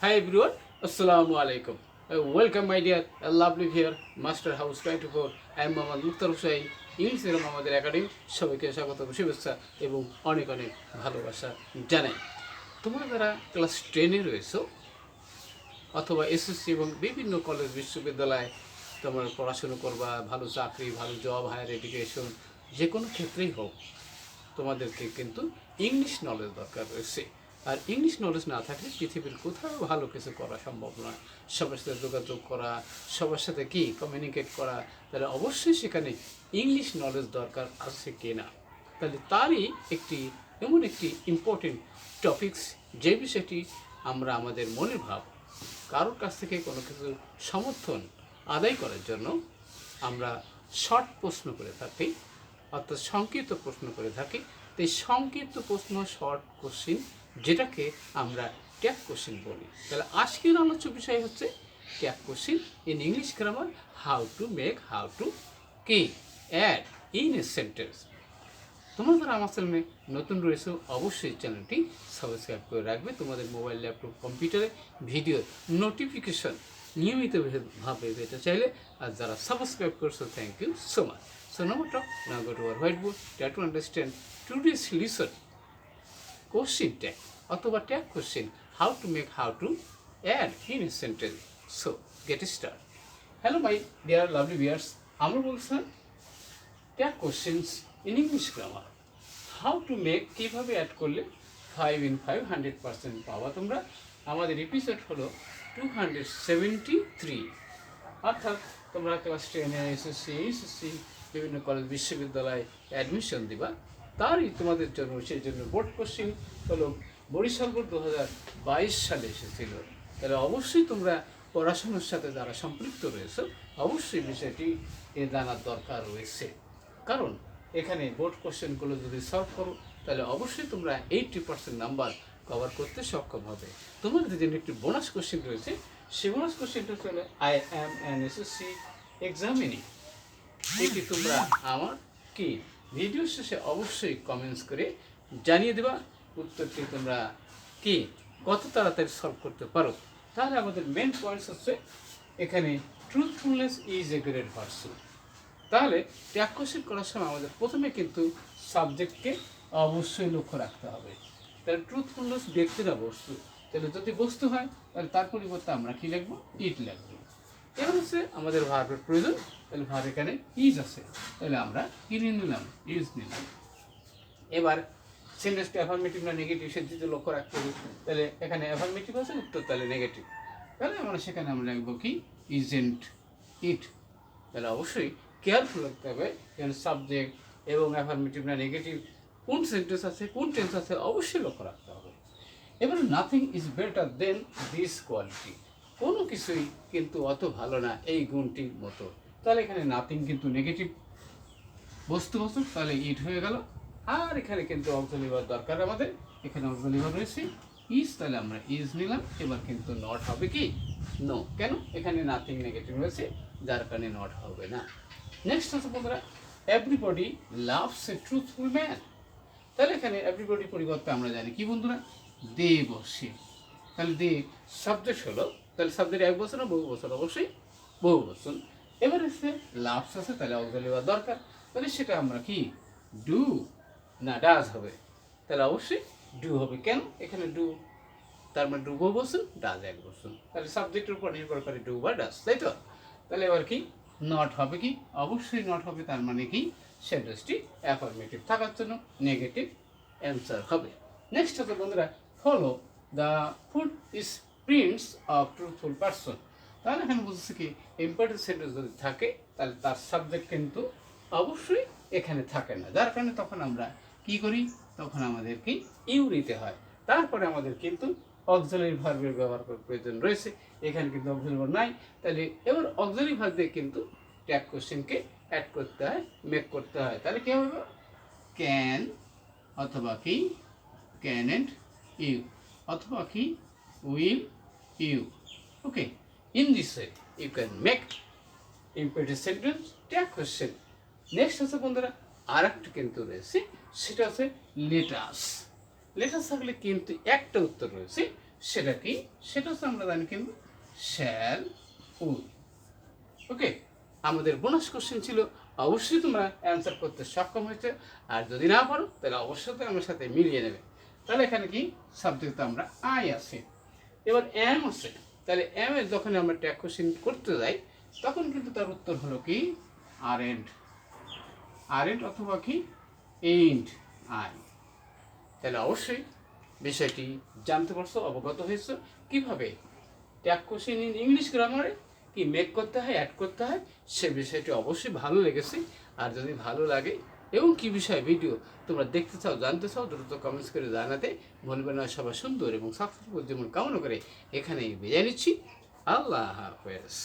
Hi everyone, Assalamu alaikum. Welcome my dear lovely here, Master House 24. I am Mohammad Mukhtar Hussain, English medium আমাদের academy সবাইকে স্বাগত শুভেচ্ছা এবং অনেক অনেক ভালোবাসা জানাই। তোমরা যারা ক্লাস 10-এ রয়েছো অথবা এসএসসি এবং বিভিন্ন কলেজ বিশ্ববিদ্যালয়ে তোমরা পড়াশুনো করবা, ভালো চাকরি, ভালো জব, হায়ার এডুকেশন যে কোনো ক্ষেত্রেই হোক, তোমাদেরকে কিন্তু ইংলিশ নলেজ দরকার রয়েছে। আর ইংলিশ নলেজ না থাকলে পৃথিবীর কোথাও ভালো কিছু করা সম্ভব নয়। সবার সাথে যোগাযোগ করা, সবার সাথে কি কমিউনিকেট করা, তাহলে অবশ্যই সেখানে ইংলিশ নলেজ দরকার আছে কি না। তাহলে তারই এমন একটি ইম্পর্টেন্ট টপিকস, যে বিষয়টি আমরা আমাদের মনের ভাব কারোর কাছ থেকে কোনো কিছু সমর্থন আদায় করার জন্য আমরা শর্ট প্রশ্ন করে থাকি, অর্থাৎ সংক্ষিপ্ত প্রশ্ন করে থাকি। তো এই সংক্ষিপ্ত প্রশ্ন, শর্ট কোশ্চিন, যেটাকে আমরা ট্যাগ কোশ্চিন বলি। তাহলে আজকের আলোচ্য বিষয় হচ্ছে tag question in English grammar, how to কি অ্যাড ইন এ সেন্টেন্স। তোমরা যারা আমার চ্যানেলে নতুন রয়েছে অবশ্যই চ্যানেলটি সাবস্ক্রাইব করে রাখবে। তোমাদের মোবাইল, ল্যাপটপ, কম্পিউটারে ভিডিও নোটিফিকেশন নিয়মিতভাবে পেতে চাইলে, আর যারা সাবস্ক্রাইব করছো thank you so much. So now go to our whiteboard, try to understand today's lesson question tag অথবা tag question, how to add in a sentence. So get started. Hello my dear lovely viewers, আমরা বলছিলাম tag questions in English grammar, how to make, কিভাবে add করলে 5 in 5 100% পাওয়া তোমরা। আমাদের episode হলো 273, অর্থাৎ তোমরা ক্লাস 10-এ এসএসসি বিভিন্ন কলেজ বিশ্ববিদ্যালয়ে অ্যাডমিশন দিবা, তারই তোমাদের জন্য সেই জন্য বোর্ড কোশ্চিন হলো বরিশাল বোর্ড 2022 সালে এসেছিল। তাহলে অবশ্যই তোমরা পড়াশোনার সাথে যারা সম্পৃক্ত রয়েছে অবশ্যই বিষয়টি জানার দরকার রয়েছে, কারণ এখানে বোর্ড কোশ্চেনগুলো যদি সলভ করো তাহলে অবশ্যই তোমরা 80% নাম্বার কভার করতে সক্ষম হবে। তোমাদের জন্য একটি বোনাস কোশ্চেন রয়েছে, সেই বোনাস কোশ্চেনটা হলো I am an SSC examinee. এটি তোমরা আমার কি ভিডিও শেষে অবশ্যই কমেন্টস করে জানিয়ে দেবা উত্তরটি তোমরা কি কত তাড়াতাড়ি সলভ করতে পারো। তাহলে আমাদের মেন পয়েন্টস হচ্ছে এখানে truthfulness is a great virtue. তাহলে ট্যাগ কোশ্চেন করার সময় আমাদের প্রথমে কিন্তু সাবজেক্টকে অবশ্যই লক্ষ্য রাখতে হবে। তাহলে ট্রুথফুলনেস ব্যক্তি না বস্তু, তাহলে যদি বস্তু হয় তাহলে তার পরিবর্তে আমরা কি লিখবো, ইট লিখবো। এবার হচ্ছে আমাদের ভার্বের প্রয়োজন, তাহলে ভার্ব এখানে ইজ আছে, তাহলে আমরা কি নিলাম, ইজ নিলাম। এবার সেন্টেন্সটা অ্যাফার্মেটিভ না নেগেটিভ সেদিকে লক্ষ্য রাখতে হবে। তাহলে এখানে অ্যাফার্মেটিভ আছে, উত্তর তাহলে নেগেটিভ, তাহলে সেখানে আমরা লিখবো কি, ইজেন্ট ইট। তাহলে অবশ্যই কেয়ারফুল রাখতে হবে যেন সাবজেক্ট এবং অ্যাফার্মেটিভ না নেগেটিভ কোন সেন্টেন্স আছে, কোন টেন্স আছে, অবশ্যই লক্ষ্য রাখতে হবে। এবার nothing is better then this quality, কোনো কিছুই কিন্তু অত ভালো না এই গুণটির মতো। তাহলে এখানে নাথিং কিন্তু নেগেটিভ বস্তু, তাহলে ইট হয়ে গেল। আর এখানে কিন্তু অক্সিলারি ভার্ব দরকার আমাদের, এখানে অক্সিলারি ভার্ব রয়েছে ইজ, তাহলে আমরা ইজ নিলাম। এবার কিন্তু নট হবে কি, নো। কেন, এখানে নাথিং নেগেটিভ রয়েছে যার কারণে নট হবে না। নেক্সট হচ্ছে বন্ধুরা, এভরিবডি লাভস এ ট্রুথফুল ম্যান। তাহলে এখানে এভরিবডি পরিবর্তে আমরা জানি কি বন্ধুরা, দে বসে। তাহলে দে সাবজেক্ট হলো, তাহলে সাবজেক্ট এক বছর না বহু বছর, অবশ্যই বহু বছর। এবার এসে লাভস আছে, তাহলে অক্সিলারি ভার্ব দরকার, তাহলে সেটা আমরা কি ডু না ডাজ হবে, তাহলে অবশ্যই ডু হবে। কেন, এখানে ডু তার মানে ডু বহু বছর, ডাজ এক বছর, তাহলে সাবজেক্টের উপর নির্ভর করে ডু বা ডাজ, তাই তো। তাহলে এবার কি নট হবে কি, অবশ্যই নট হবে, তার মানে কি সেন্টেন্সটি অ্যাফার্মেটিভ থাকার জন্য নেগেটিভ অ্যান্সার হবে। নেক্সট হচ্ছে বন্ধুরা, follow the food is prints of truthful person. তাহলে এখানে বুঝছে কি ইম্পর্টেন্ট সেন্টেন্স যদি থাকে তাহলে তার সাবজেক্ট কিন্তু অবশ্যই এখানে থাকে না, যার কারণে তখন আমরা কি করি, তখন আমাদের কি ইউ নিতে হয়। তারপরে আমাদের কিন্তু অক্সিলারি ভার্বের ব্যবহার করার প্রয়োজন রয়েছে, এখানে কিন্তু অক্সিলারি ভার্ব নাই। তাহলে এবার অক্সিলারি ভার্ব দিয়ে কিন্তু ট্যাগ কোশ্চেনকে অ্যাড করতে হয়, মেক করতে হয়। তাহলে কি হবে, ক্যান অথবা কি ক্যান এন্ড ইউ, অথবা কি will you. Okay, in this way you can make imperative sentence tag question. Next হচ্ছে বন্ধুরা আর একটা কিন্তু রয়েছে, সেটা হচ্ছে লেটাস। লেটাস থাকলে কিন্তু একটা উত্তর রয়েছে, সেটা কি, সেটা হচ্ছে আমরা জানি কিন্তু শ্যাল উইল। ওকে, আমাদের বোনাস কোশ্চেন ছিল, অবশ্যই তোমরা অ্যান্সার করতে সক্ষম হয়েছে, আর যদি না পারো তাহলে অবশ্যই তো আমার সাথে মিলিয়ে নেবে। তাহলে এখানে কি সাবজেক্ট আমরা আই আছে, এবার এম আছে। তাহলে এম এর যখন আমরা ট্যাগ কোশ্চেন করতে যাই তখন কিন্তু তার উত্তর হলো কি আরেন্ট, আরেন্ট অথবা কি এইন্ট আই। তাহলে অবশ্যই বিষয়টি জানতে পারছো, অবগত হয়েছো কীভাবে ট্যাগ কোশ্চেন ইন ইংলিশ গ্রামারে কি মেক করতে হয়, অ্যাড করতে হয়, সে বিষয়টি অবশ্যই ভালো লেগেছে। আর যদি ভালো লাগে এবং কী বিষয়ে ভিডিও তোমরা দেখতে চাও, জানতে চাও, দ্রুত কমেন্টস করে জানাতে ভুলবে না। সবাই সুন্দর এবং সাকসেসফুল জীবন কামনা করে এখানেই বিদায় নিচ্ছি। আল্লাহ হাফেজ।